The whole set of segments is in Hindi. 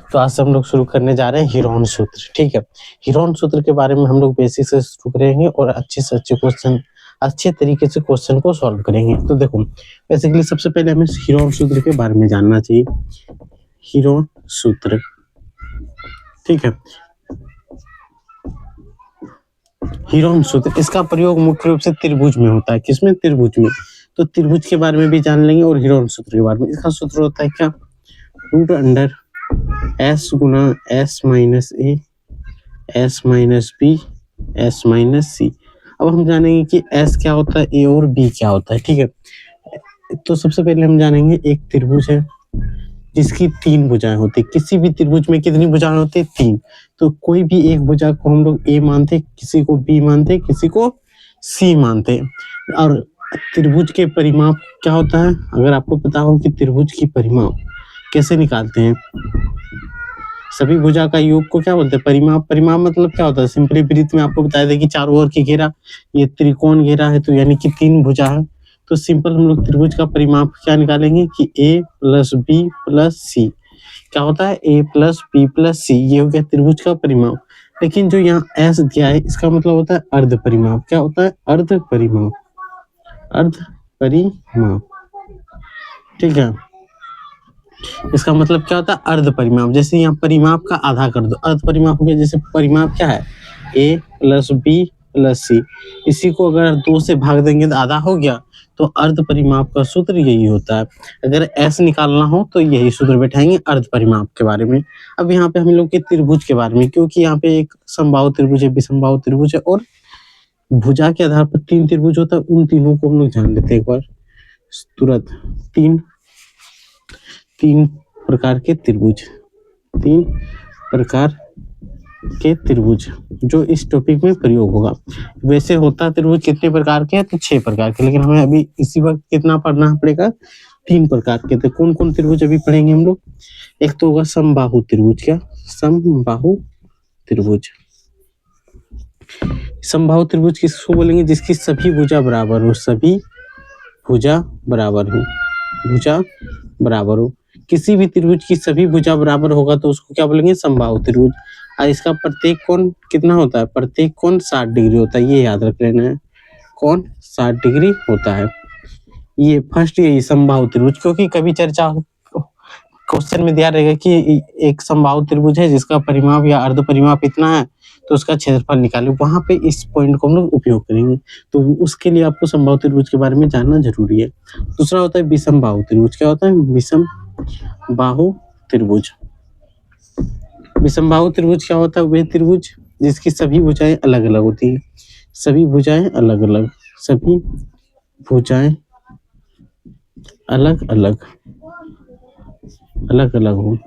तो आज से हम लोग शुरू करने जा रहे हैं हीरोन सूत्र। ठीक है, हीरोन सूत्र के बारे में हम लोग बेसिक से शुरू करेंगे और अच्छे से अच्छे क्वेश्चन, अच्छे तरीके से क्वेश्चन को सॉल्व करेंगे। तो देखो, बेसिकली सबसे पहले हमें हीरोन सूत्र के बारे में जानना चाहिए। हीरोन सूत्र, ठीक है, हीरोन सूत्र, इसका प्रयोग मुख्य रूप से त्रिभुज में होता है। किसमें? त्रिभुज में। तो त्रिभुज के बारे में भी जान लेंगे और हीरोन सूत्र के बारे में। इसका सूत्र होता है क्या? रूट अंडर एस गुना S minus A, S minus B, S minus C. अब हम जानेंगे कि एस क्या होता है, ए और बी क्या होता है। ठीक है, तो सबसे पहले हम जानेंगे एक त्रिभुज है जिसकी तीन भुजाएं होती है। किसी भी त्रिभुज में कितनी भुजाएं होती है? तीन। तो कोई भी एक भुजा को हम लोग ए मानते, किसी को बी मानते, किसी को सी मानते। और त्रिभुज के परिमाप क्या होता है? अगर आपको पता हो कि त्रिभुज की परिमाप कैसे निकालते हैं, सभी भुजा का योग को क्या बोलते हैं? परिमाप। परिमाप मतलब क्या होता है? सिंपली ब्रीथ में आपको बताया था कि चारों ओर की घेरा, ये त्रिकोण घेरा है, तो यानी कि तीन भुजा है। तो सिंपल हम लोग त्रिभुज का परिमाप क्या निकालेंगे कि ए प्लस बी प्लस सी। क्या होता है? ए प्लस बी प्लस सी, ये हो गया त्रिभुज का परिमाप। लेकिन जो यहाँ एस दिया है, इसका मतलब होता है अर्ध परिमाप। क्या होता है? अर्ध परिमाप। अर्ध परिमाप, ठीक है, इसका मतलब क्या होता है? अर्ध परिमाप। जैसे यहाँ परिमाप का आधा कर दो, अर्ध परिमाप हो गया। जैसे परिमाप क्या है? ए प्लस बी प्लस सी, इसी को अगर 2 से भाग देंगे तो आधा हो गया। तो अर्ध परिमाप का सूत्र यही होता है। अगर एस निकालना हो तो यही सूत्र बैठाएंगे अर्ध परिमाप के बारे में। अब यहाँ पे हम लोग के त्रिभुज के बारे में, क्योंकि यहाँ पे एक समबाहु त्रिभुज है, विषमबाहु त्रिभुज है और भुजा के आधार पर तीन त्रिभुज होता है। उन तीनों को हम लोग जान लेते हैं एक बार तुरंत। तीन प्रकार के त्रिभुज, तीन प्रकार के त्रिभुज जो इस टॉपिक में प्रयोग होगा। वैसे होता त्रिभुज कितने प्रकार के हैं? तो 6 प्रकार के, लेकिन हमें अभी इसी वक्त कितना पढ़ना पड़ेगा? 3 प्रकार के। तो कौन कौन त्रिभुज अभी पढ़ेंगे हम लोग? एक तो होगा समबाहु त्रिभुज। क्या? समबाहु त्रिभुज। समबाहु त्रिभुज किसको बोलेंगे? जिसकी सभी भुजा बराबर हो, सभी भुजा बराबर हो, भुजा बराबर हो। किसी भी त्रिभुज की सभी भुजा बराबर होगा तो उसको क्या बोलेंगे? समबाहु त्रिभुज। और इसका प्रत्येक कोण कितना होता है? प्रत्येक कोण 60 डिग्री होता है, ये याद रख लेना है। कोण 60 डिग्री होता है। ये फर्स्ट यही समबाहु त्रिभुज, क्योंकि कभी चर्चा क्वेश्चन में दिया रहेगा कि एक समबाहु त्रिभुज है जिसका परिमाप या अर्ध परिमाप इतना है, तो उसका क्षेत्रफल निकालें। वहां पे इस पॉइंट को हम लोग उपयोग करेंगे। तो उसके लिए आपको समबाहु त्रिभुज के बारे में जानना जरूरी है। दूसरा होता है विषमबाहु त्रिभुज। क्या होता है? विषमबाहु त्रिभुज। विषमबाहु त्रिभुज क्या होता है? वह त्रिभुज जिसकी सभी भुजाएं अलग अलग होती है, सभी भुजाएं अलग अलग, सभी भुजाएं अलग अलग, अलग अलग हो,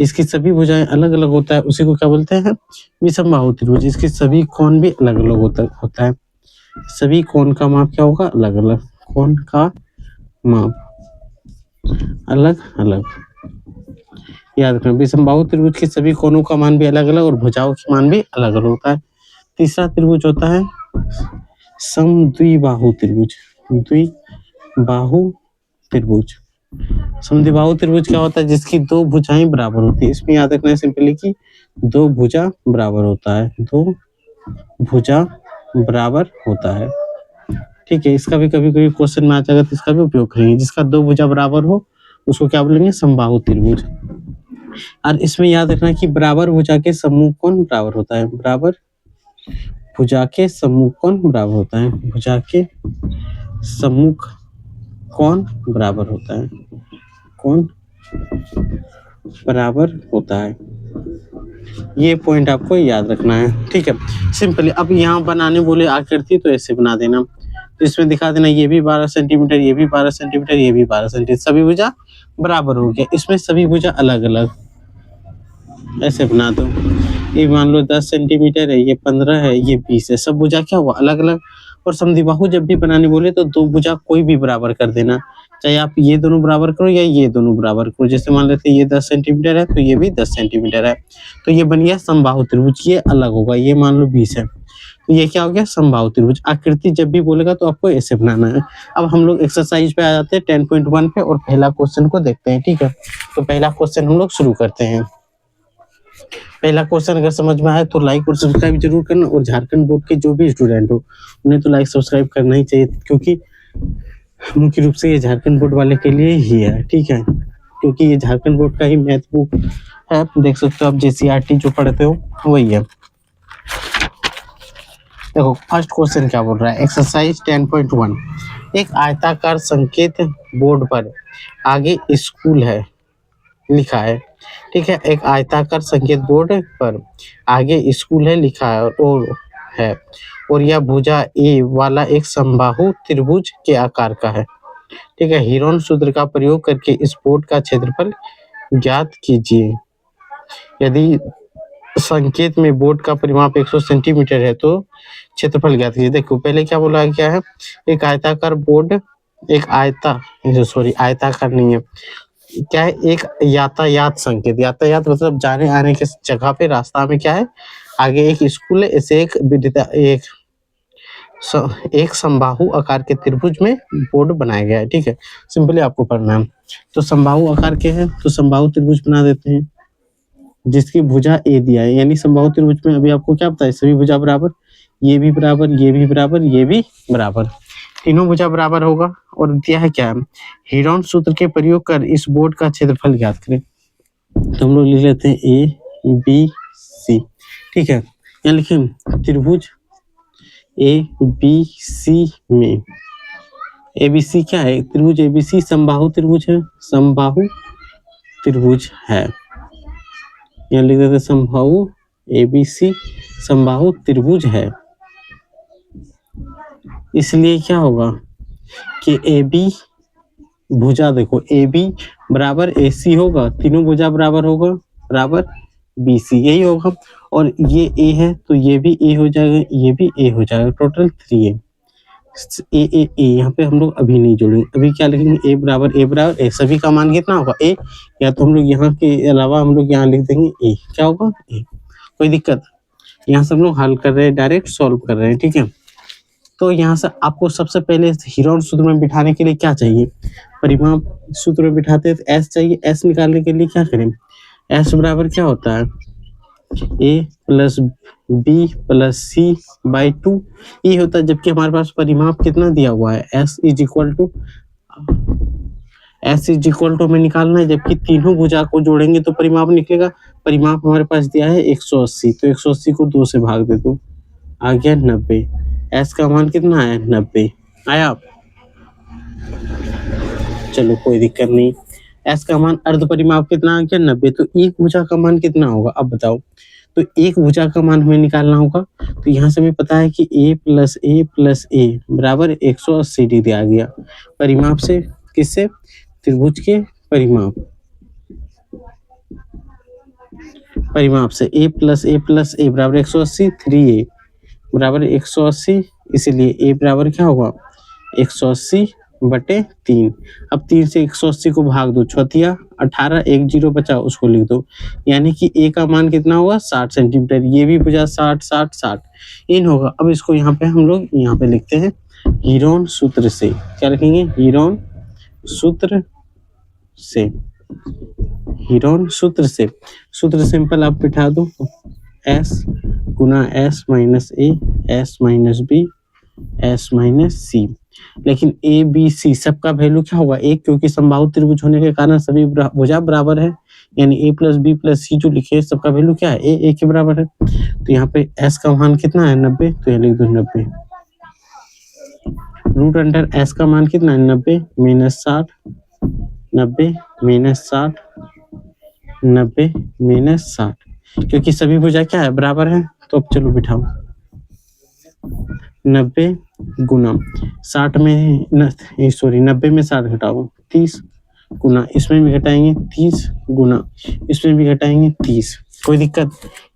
इसकी सभी भुजाएं अलग अलग होता है, उसी को क्या बोलते हैं? विषमबाहु त्रिभुज। इसके सभी कोण भी अलग अलग होता है। सभी कोण का माप क्या होगा? अलग अलग। कोण का माप अलग अलग, याद रखना। विषमबाहु त्रिभुज के सभी कोणों का मान भी अलग अलग और भुजाओं का मान भी अलग अलग होता है। तीसरा त्रिभुज होता है समद्विबाहु त्रिभुज। द्विबाहु त्रिभुज। समद्विबाहु त्रिभुज क्या होता है? जिसकी दो भुजाएं बराबर होती है। इसमें याद रखना है सिंपली कि दो भुजा बराबर होता है, दो भुजा बराबर होता है। ठीक है, इसका भी कभी कभी क्वेश्चन में आ जाएगा तो इसका भी उपयोग करेंगे। जिसका दो भुजा बराबर हो उसको क्या बोलेंगे? समबाहु त्रिभुज। और इसमें याद रखना कि बराबर भुजा के समूह कोण बराबर होता है। बराबर भुजा के समूह कोण बराबर होता है। भुजा के सम्मुख कोण बराबर होता है। कोण बराबर होता है। ये पॉइंट आपको याद रखना है। ठीक है, सिंपली अब यहाँ बनाने बोले आकृति तो ऐसे बना देना। तो इसमें दिखा देना ये भी 12 सेंटीमीटर, ये भी 12 सेंटीमीटर, ये भी 12 सेंटीमीटर, सभी भुजा बराबर हो गया। इसमें सभी भुजा अलग अलग, ऐसे बना दो। ये मान लो 10 सेंटीमीटर है, ये 15 है, ये 20 है, सब भुजा क्या हुआ? अलग अलग। और समद्विबाहु जब भी बनाने बोले तो दो भुजा कोई भी बराबर कर देना, चाहे आप ये दोनों बराबर करो या ये दोनों बराबर करो। जैसे मान लेते हैं ये 10 सेंटीमीटर है तो ये भी 10 सेंटीमीटर है, तो ये बन गया समबाहु त्रिभुज। ये अलग होगा, ये मान लो 20 है, तो ये क्या हो गया? समबाहु त्रिभुज। आकृति जब भी बोलेगा तो आपको ऐसे बनाना है। अब हम लोग एक्सरसाइज पे आ जाते हैं 10.1 पे और पहला क्वेश्चन को देखते हैं। ठीक है, तो पहला क्वेश्चन हम लोग शुरू करते हैं। पहला क्वेश्चन अगर समझ में आया तो लाइक और सब्सक्राइब जरूर करना, और झारखंड बोर्ड के जो भी स्टूडेंट हो उन्हें तो लाइक सब्सक्राइब करना ही चाहिए, क्योंकि मुख्य रूप से ये झारखंड बोर्ड वाले के लिए ही है, ठीक है, क्योंकि ये झारखंड बोर्ड का ही मैथ बुक है। देख सकते हो आप JCRT जो पढ़ते हो वही है। देखो फर्स्ट क्वेश्चन क्या बोल रहा है, एक्सरसाइज 10.1, एक आयताकार संकेत बोर्ड पर आगे स्कूल है लिखा है, ठीक है, एक आयताकार संकेत बोर्ड पर आगे स्कूल है लिखा है और यह भुजा ए वाला एक समबाहु त्रिभुज के आकार का है, ठीक है। हीरोन सूत्र का प्रयोग करके इस बोर्ड का क्षेत्रफल ज्ञात कीजिए। यदि संकेत में बोर्ड का परिमाप 100 सेंटीमीटर है तो क्षेत्रफल ज्ञात कीजिए। देखो पहले क्या बोला क्या है, एक आयताकार बोर्ड, एक आयताकार नहीं है, क्या है, एक यातायात संकेत, यातायात मतलब जाने आने के जगह पे रास्ता में क्या है, आगे एक स्कूल है, ऐसे एक समबाहु आकार के त्रिभुज में बोर्ड बनाया गया है, ठीक है। सिंपली आपको पढ़ना है, तो समबाहु आकार के हैं तो समबाहु त्रिभुज बना देते हैं जिसकी भुजा ए दिया है, यानी समबाहु त्रिभुज में अभी आपको क्या पता है, सभी भुजा बराबर, ये भी बराबर, ये भी बराबर, ये भी बराबर, तीनों भुजा बराबर होगा। और दिया है क्या, हीरोन सूत्र के प्रयोग कर इस बोर्ड का क्षेत्रफल ज्ञात करें। तो हम लोग लिख लेते हैं ABC, ठीक है। यहाँ लिखें त्रिभुज ABC में ABC क्या है, त्रिभुज ABC समबाहु त्रिभुज है, समबाहु त्रिभुज है, यहाँ लिख देते समबाहु ABC समबाहु त्रिभुज है। इसलिए क्या होगा कि AB भुजा, देखो AB बराबर AC होगा, तीनों भुजा बराबर होगा, बराबर BC, यही होगा। और ये A है तो ये भी A हो जाएगा, ये भी A हो जाएगा, टोटल 3 है। A यहाँ पे हम लोग अभी नहीं जोड़ेंगे, अभी क्या लिखेंगे, A बराबर A, सभी का मान कितना होगा A, या तो हम लोग यहाँ के अलावा हम लोग यहाँ लिख देंगे A, क्या होगा A, कोई दिक्कत। यहाँ से हम लोग हल कर रहे हैं, डायरेक्ट सॉल्व कर रहे हैं, ठीक है। तो यहाँ से आपको सबसे पहले हीरोन सूत्र में बिठाने के लिए क्या चाहिए, परिमाप सूत्र में बिठाते हैं तो S चाहिए, S निकालने के लिए क्या करें, S बराबर क्या होता है, A plus B plus C/2 ये होता है, जबकि हमारे पास परिमाप कितना दिया हुआ है, S इज इक्वल टू हमें निकालना है, जबकि तीनों भुजा को जोड़ेंगे तो परिमाप निकलेगा। परिमाप हमारे पास दिया है 180, तो 180 को 2 से भाग दे दो, आ गया 90। S का मान कितना है, 90 आया। चलो कोई दिक्कत नहीं, S का मान अर्ध परिमाप कितना आ गया, 90। तो एक भुजा का मान कितना होगा, अब बताओ। तो एक भुजा का मान हमें निकालना होगा, तो यहाँ से हमें पता है कि A प्लस A बराबर 180 डिग्री आ गया, परिमाप से, किससे, त्रिभुज के परिमाप से A प्लस A बराबर 180, 3A बराबर 180, इसलिए A बराबर क्या होगा, 180/3। अब 3 से 180 को भाग दो, छतिया 18, 1 0 बचा उसको लिख दो, यानी कि A का मान कितना होगा, 60 सेंटीमीटर, ये भी भुजा 60 इन होगा। अब इसको यहाँ पे हम लोग यहाँ पे लिखते हैं हीरोन सूत्र से, क्या लिखेंगे, हीरोन सूत्र सिंपल आप बिठा दो, S Guna S minus A, S minus B, S minus C। लेकिन ABC सबका वैल्यू क्या होगा, 1, क्योंकि समबाहु त्रिभुज होने के कारण सभी भुजा बराबर है, यानी A plus B plus C जो लिखे सबका वैल्यू क्या है, A के बराबर है। तो यहाँ पे S का मान कितना है, 90, तो यहाँ लिख दो 90। रूट अंडर S का मान कितना है, 90 माइनस 60, 90 माइनस 60, 90 माइनस 60, क्योंकि सभी भुजा क्या है, बराबर है। तो अब चलो बिठाओ, 90 गुना 60 में 90 में 60 घटाओ, 30 गुना इसमें भी घटाएंगे 30 गुना इसमें भी घटाएंगे 30, कोई दिक्कत।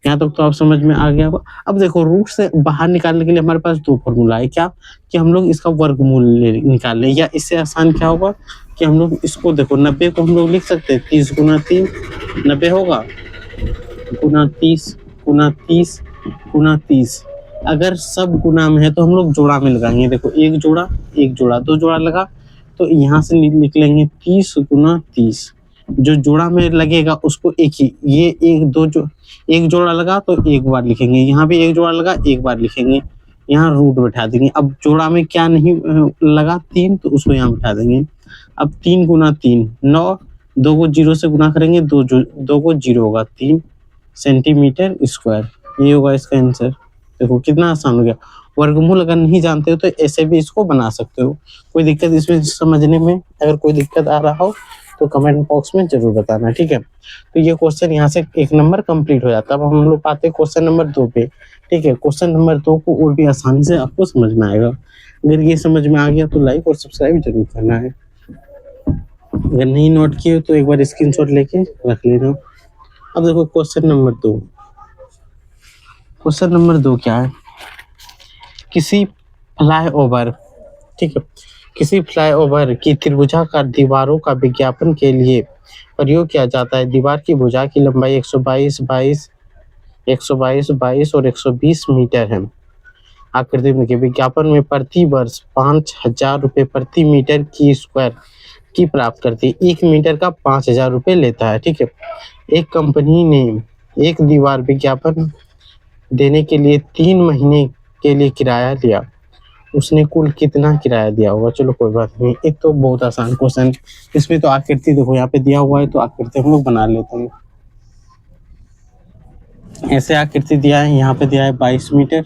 यहाँ तक तो आप समझ में आ गया होगा। अब देखो रूट से बाहर निकालने के लिए हमारे पास 2 फॉर्मूला है, क्या कि हम लोग इसका वर्गमूल निकाल लें, या इससे आसान क्या होगा कि हम लोग इसको देखो 90 को हम लोग लिख सकते हैं 30 गुना 3, 90 होगा, गुना 30 गुना 30 गुना 30। अगर सब गुना में है तो हम लोग जोड़ा में लगाएंगे, देखो एक जोड़ा 2 जोड़ा लगा, तो यहाँ से निकलेंगे 30 गुना 30, जो जोड़ा में लगेगा उसको एक ही, ये एक जोड़ा लगा तो एक बार लिखेंगे, यहाँ भी एक जोड़ा लगा एक बार लिखेंगे, यहाँ रूट बैठा देंगे। अब जोड़ा में क्या नहीं लगा 3, तो उसको यहाँ बैठा देंगे। अब 3 गुना 3 9, 2 को 0 से गुना करेंगे 2 को 0 होगा 3 सेंटीमीटर स्क्वायर। ये होगा इसका आंसर। देखो कितना आसान हो गया। वर्गमूल अगर नहीं जानते हो तो ऐसे भी इसको बना सकते हो। कोई दिक्कत इसमें समझने में, अगर कोई दिक्कत आ रहा हो तो कमेंट बॉक्स में जरूर बताना, ठीक है। तो ये क्वेश्चन यहाँ से 1 नंबर कंप्लीट हो जाता है। अब हम लोग पाते हैं क्वेश्चन नंबर 2 पे, ठीक है। क्वेश्चन नंबर 2 को और भी आसानी से आपको समझ में आएगा। अगर ये समझ में आ गया तो लाइक और सब्सक्राइब जरूर करना है। अगर नहीं नोट किए तो एक बार स्क्रीनशॉट लेके रख लेना। अब देखो क्वेश्चन नंबर 2। क्वेश्चन नंबर 2 क्या है? किसी फ्लाईओवर, ठीक है, किसी फ्लाईओवर की त्रिभुजाकार दीवारों का विज्ञापन के लिए प्रयोग किया जाता है। दीवार की भुजा की लंबाई 122, 22 और 120 मीटर है। आकृति में विज्ञापन में प्रति वर्ष 5,000 रुपये प्रति मीटर की स्क्वायर की प्राप्त करती है। 1 मीटर का 5,000 रुपये लेता है, ठीक है। एक कंपनी ने एक दीवार विज्ञापन देने के लिए 3 महीने के लिए किराया लिया। उसने कुल कितना किराया दिया होगा? चलो कोई बात नहीं। एक तो बहुत आसान क्वेश्चन, इसमें तो आकृति देखो यहाँ पे दिया हुआ है, तो आकृति हम लोग बना लेते हैं। ऐसे आकृति दिया है, यहाँ पे दिया है 22 मीटर,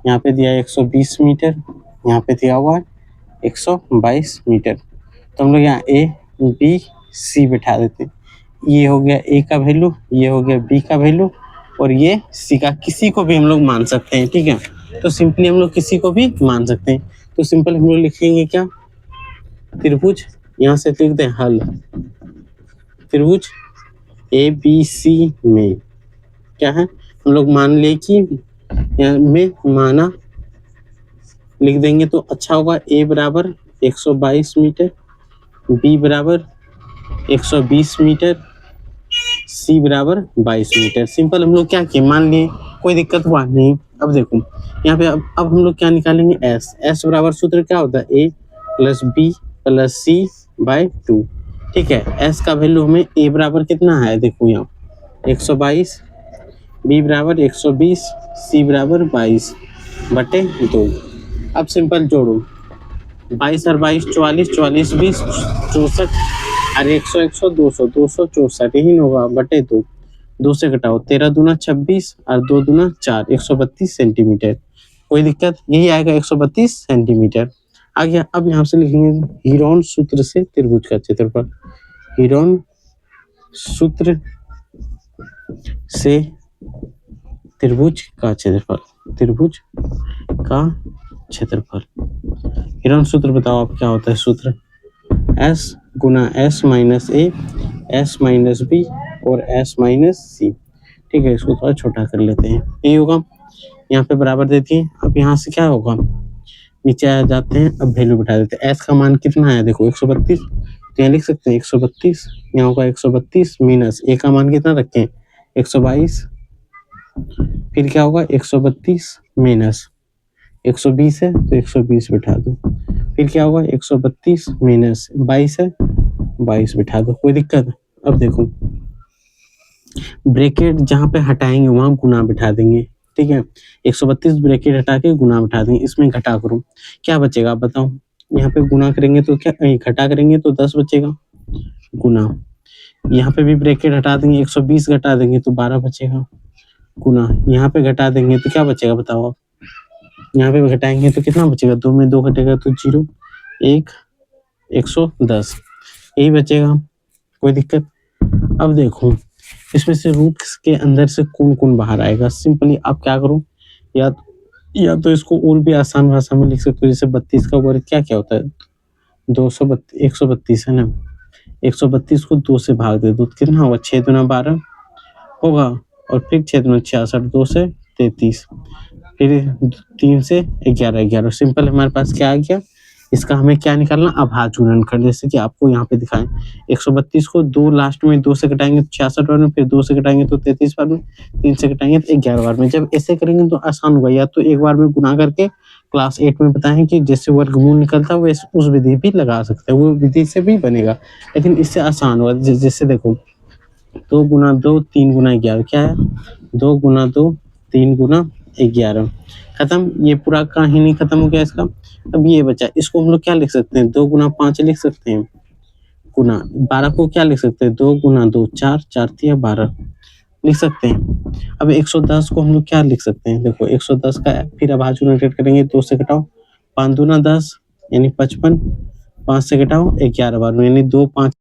यहाँ पे दिया है 120 मीटर, यहाँ पे दिया हुआ है 122 मीटर। तो हम लोग यहाँ ए बी सी बैठा देते हैं। ये हो गया ए का वैल्यू, ये हो गया बी का वैल्यू, और ये सी का। किसी को भी हम लोग मान सकते हैं, ठीक है। तो सिंपली हम लोग किसी को भी मान सकते हैं। तो सिंपल हम लोग लिखेंगे क्या? त्रिभुज, यहाँ से लिख दें हल। त्रिभुज ए बी सी में क्या है, हम लोग मान ले कि यहाँ में माना लिख देंगे तो अच्छा होगा। ए बराबर 122 मीटर, बी बराबर 120 मीटर, सी बराबर 22 मीटर। सिंपल हम लोग क्या किए, मान लिए, कोई दिक्कत हुआ नहीं। अब देखो यहाँ पे अब हम लोग क्या निकालेंगे? एस। एस बराबर सूत्र क्या होता है? ए प्लस बी प्लस सी बाय 2, ठीक है। एस का वैल्यू हमें ए बराबर कितना है? देखो यहाँ 122, बी बराबर 120, सी बराबर 22 बटे 2। अब सिंपल जोड़ो, 22 और 22 44, 44 20 64, और 100 100 200 264 ही होगा बटे 2। 2 से घटाओ, 13 दूना 26 और 2 दूना 4, 132 सेंटीमीटर। कोई दिक्कत? यही आएगा 132 सेंटीमीटर आ गया। अब यहाँ से लिखेंगे हीरोन सूत्र से त्रिभुज का क्षेत्रफल। हीरोन सूत्र से त्रिभुज का क्षेत्रफल, त्रिभुज का क्षेत्रफल। हीरोन सूत्र बताओ आप क्या होता है? सूत्र S गुना S माइनस ए, S माइनस बी और S माइनस सी, ठीक है। इसको थोड़ा छोटा कर लेते हैं। ये होगा, यहाँ पे बराबर देती है। अब यहाँ से क्या होगा, नीचे आ जाते हैं। अब वैल्यू बैठा देते हैं। S का मान कितना है? देखो 132, तो यहाँ लिख सकते हैं 132, यहाँ होगा 132 माइनस ए का मान कितना रखें? 122, फिर क्या होगा 132 माइनस 120 है तो 120 बिठा दो, फिर क्या होगा 132 माइनस 22 है 22 बिठा दो। कोई दिक्कत? अब देखो ब्रैकेट जहाँ पे हटाएंगे वहां गुना बिठा देंगे, ठीक है। 132 ब्रैकेट हटा के गुना बिठा देंगे। इसमें घटा करो, क्या बचेगा बताओ? यहाँ पे गुना करेंगे तो क्या, घटा करेंगे तो 10 बचेगा गुना। यहाँ पे भी ब्रैकेट हटा देंगे, 120 घटा देंगे तो 12 बचेगा गुना। यहाँ पे घटा देंगे तो क्या बचेगा बताओ आप? यहाँ पे घटाएंगे तो कितना बचेगा? 2 में 2 घटेगा तो 0, 1 110 यही बचेगा। कोई दिक्कत? अब देखो इसमें से रूट के अंदर से कौन कौन बाहर आएगा। सिंपली आप क्या करो, या तो इसको और भी आसान भाषा में लिख सकते हो। जैसे 32 का वर्ग क्या क्या होता है? 132 है ना। 132 को 2 से भाग दे दो तो कितना होगा? 6 दूना 12 होगा, और फिर 6 दूना 66, 2 से 33, फिर 3 से 11 11। सिंपल हमारे पास क्या आ गया? इसका हमें क्या निकालना? अभाज्य गुणनखंड। जैसे कि आपको यहाँ पे दिखाएं, 132 को 2 लास्ट में 2 से घटाएंगे तो 66 बार में, फिर 2 से घटाएंगे तो 33 बार में, 3 से घटाएंगे तो 11 बार में। जब ऐसे करेंगे तो आसान होगा, या तो एक बार में गुना करके क्लास 8 में बताएं कि जैसे वर्गमूल निकलता है वैसे उस विधि भी लगा सकते हैं, वो विधि से भी बनेगा, लेकिन इससे आसान होगा। जैसे देखो 2 गुना 2 3 गुना 11 क्या है, 2 गुना 2 3 गुना 11 खत्म। ये पूरा कहानी खत्म हो गया इसका। अब ये बचा, इसको हम लोग क्या लिख सकते हैं, 2 गुना 5 लिख सकते हैं, गुना 12 को क्या लिख सकते हैं, 2 गुना 2 4 4 तिया 12 लिख सकते हैं। अब 110 को हम लोग क्या लिख सकते हैं, देखो 110 का फिर अभाज्य नोटेट करेंगे, 2 से घटाओ 5 दूना 10 यानी 55, 5 से घटाओ 11 बार यानी 2 5